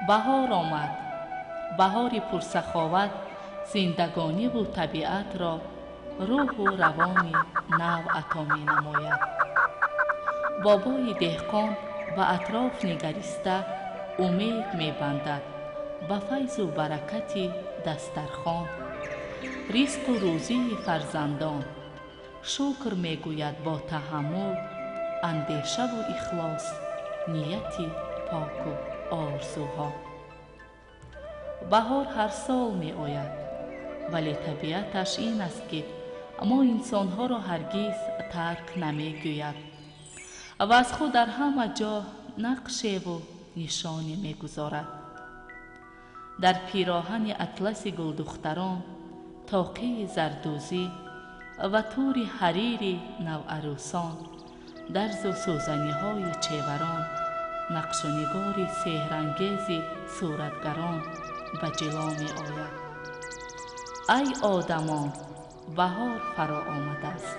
بهار آمد. بهاری پرسخاوت زندگانی و طبیعت را روح و روانی نو عطا می نماید. بابای دهقان به اطراف نگریسته امید می بندد به فیض و برکت دسترخوان، ریزق و روزی فرزندان. شکر می گوید با تحمل، اندیشه و اخلاص، نیتی پاک و آرزوها. بهار هر سال می آید، ولی طبیعتش این است که ما انسانها را هرگز ترک نمی گوید و از خود در همه جا نقشه و نشانی می گذارد. در پیراهن اطلس گلدختران، طاقه زردوزی و تور حریر نوعروسان، درز و سوزنی های چیوران، نقش و نگار سحرانگیز صورتگران به جلو می آید. ای آدمان، بهار فرا آمده است.